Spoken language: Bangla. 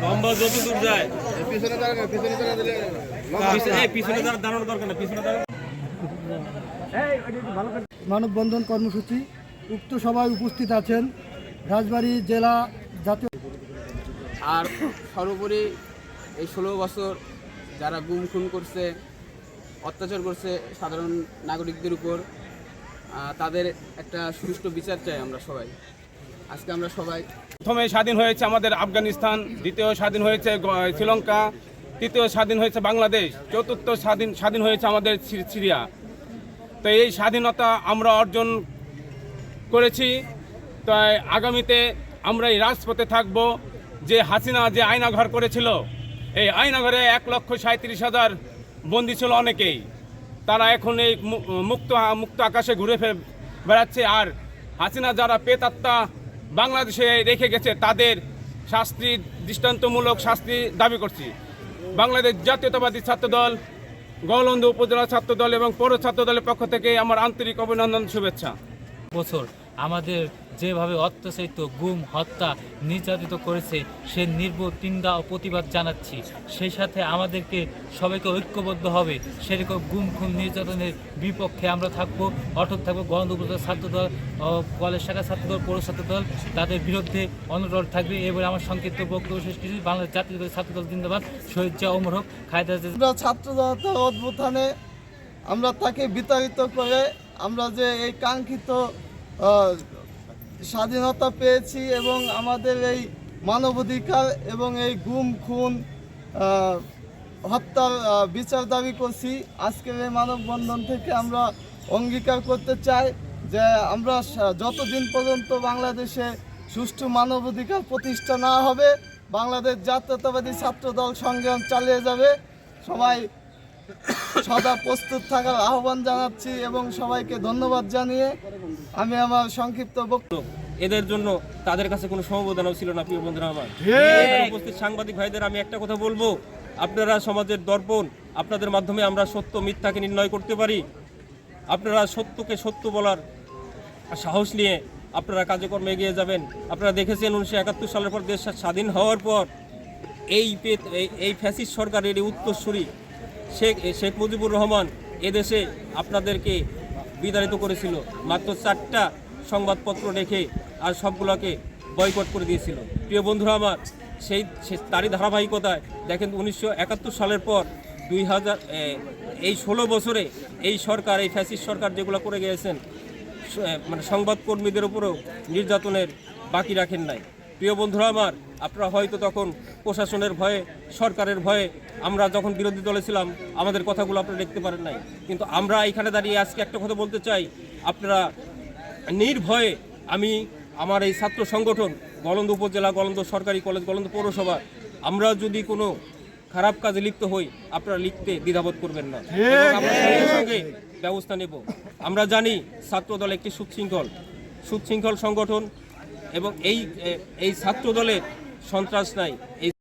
লম্বা যতদূর যায় পিছনে দাঁড়ানোর দরকার না, পিছনে দাঁড়ানো। মানববন্ধন কর্মসূচি উক্ত সভায় উপস্থিত আছেন রাজবাড়ী জেলা জাতীয়। আর সর্বোপরি এই 16 বছর যারা গুম খুন করছে, অত্যাচার করছে সাধারণ নাগরিকদের উপর, তাদের একটা সুষ্ঠু বিচার চাই আমরা সবাই। আজকে আমরা সবাই প্রথমে স্বাধীন হয়েছে আমাদের আফগানিস্তান, দ্বিতীয় স্বাধীন হয়েছে শ্রীলঙ্কা, তৃতীয় স্বাধীন হয়েছে বাংলাদেশ, চতুর্থ স্বাধীন হয়েছে আমাদের সিরিয়া। তো এই স্বাধীনতা আমরা অর্জন করেছি। তাই আগামীতে আমরা এই রাজপথে থাকব। যে হাসিনা যে আয়নাঘর করেছিল, এই আয়নাঘরে 1,37,000 বন্দী ছিল অনেকেই। তারা এখন এই মুক্ত আকাশে ঘুরে বেড়াচ্ছে। আর হাসিনা যারা প্রেতাত্মা বাংলাদেশে রেখে গেছে, তাদের শাস্তি, দৃষ্টান্তমূলক শাস্তি দাবি করছি। বাংলাদেশ জাতীয়তাবাদী ছাত্রদল, গলন্দ উপজেলা ছাত্রদল এবং পৌর ছাত্রদলের পক্ষ থেকে আমার আন্তরিক অভিনন্দন, শুভেচ্ছা। বছর আমাদের যেভাবে অত্যাচারিত, গুম, হত্যা, নির্যাতিত করেছে, সে নির্বোধ নিন্দা ও প্রতিবাদ জানাচ্ছি। সেই সাথে আমাদেরকে সবাইকে ঐক্যবদ্ধ হবে, সেরকম গুম খুন নির্যাতনের বিপক্ষে আমরা থাকবো, অটক থাকবো। গলন্দ উপজেলা ছাত্রদল, কলেজ শাখা ছাত্রদল, পৌর ছাত্রদল তাদের বিরুদ্ধে অনড় থাকবে। এবারে আমার সংক্ষিপ্ত বক্তব্য শেষ কিছু। বাংলাদেশ জাতীয়তাবাদী ছাত্রদল জিন্দাবাদ। শহীদ জিয়া অমর হোক। খালেদা জিয়া। ছাত্র জনতার অভ্যুত্থানে আমরা তাকে বিতাড়িত করে আমরা যে এই কাঙ্ক্ষিত স্বাধীনতা পেয়েছি এবং আমাদের এই মানবাধিকার এবং এই গুম খুন হত্যার বিচার দাবি করছি। আজকের এই মানববন্ধন থেকে আমরা অঙ্গীকার করতে চাই যে আমরা যতদিন পর্যন্ত বাংলাদেশে সুষ্ঠু মানবাধিকার প্রতিষ্ঠা না হবে, বাংলাদেশ জাতীয়তাবাদী ছাত্রদল সংগ্রাম চালিয়ে যাবে। সবাই সদা প্রস্তুত থাকার আহ্বান জানাচ্ছি এবং সবাইকে ধন্যবাদ জানিয়ে আমি আমার সংক্ষিপ্ত বক্তব্য। এদের জন্য তাদের কাছে কোনো সমবেদনাও ছিল না। প্রিয় বন্ধুরা আমার, উপস্থিত সাংবাদিক ভাইদের আমি একটা কথা বলবো, আপনারা সমাজের দর্পণ, আপনাদের মাধ্যমে আমরা সত্য মিথ্যাকে নির্ণয় করতে পারি। আপনারা সত্যকে সত্য বলার সাহস নিয়ে আপনারা কার্যক্রমে এগিয়ে যাবেন। আপনারা দেখেছেন 1971 সালের পর দেশ স্বাধীন হওয়ার পর এই ফ্যাসিস্ট সরকারের এই উত্তরসূরি শেখ মুজিবুর রহমান এদেশে আপনাদেরকে বিতাড়িত করেছিল। মাত্র 4টা সংবাদপত্র রেখে আর সবগুলোকে বয়কট করে দিয়েছিল। প্রিয় বন্ধুরা আমার, তারই ধারাবাহিকতায় দেখেন 1971 সালের পর 2000 এই 16 বছরে এই সরকার, এই ফ্যাসিস্ট সরকার যেগুলো করে গিয়েছেন, মানে সংবাদকর্মীদের উপরেও নির্যাতনের বাকি রাখেন নাই। প্রিয় বন্ধুরা আমার, আপনারা হয়তো তখন প্রশাসনের ভয়ে, সরকারের ভয়ে, আমরা যখন বিরোধী দলে ছিলাম আমাদের কথাগুলো আপনারা দেখতে পারেন নাই। কিন্তু আমরা এখানে দাঁড়িয়ে আজকে একটা কথা বলতে চাই, আপনারা নির্ভয়ে, আমার এই ছাত্র সংগঠন গলন্দ উপজেলা, গলন্দ সরকারি কলেজ, গলন্দ পৌরসভা, আমরা যদি কোনো খারাপ কাজে লিপ্ত হই, আপনারা লিখতে দ্বিধাবোধ করবেন না, আমরা সঙ্গে সঙ্গে ব্যবস্থা নেব। আমরা জানি ছাত্রদল একটি সুশৃঙ্খল সংগঠন এবং এই ছাত্রদলের সন্ত্রাস নাই।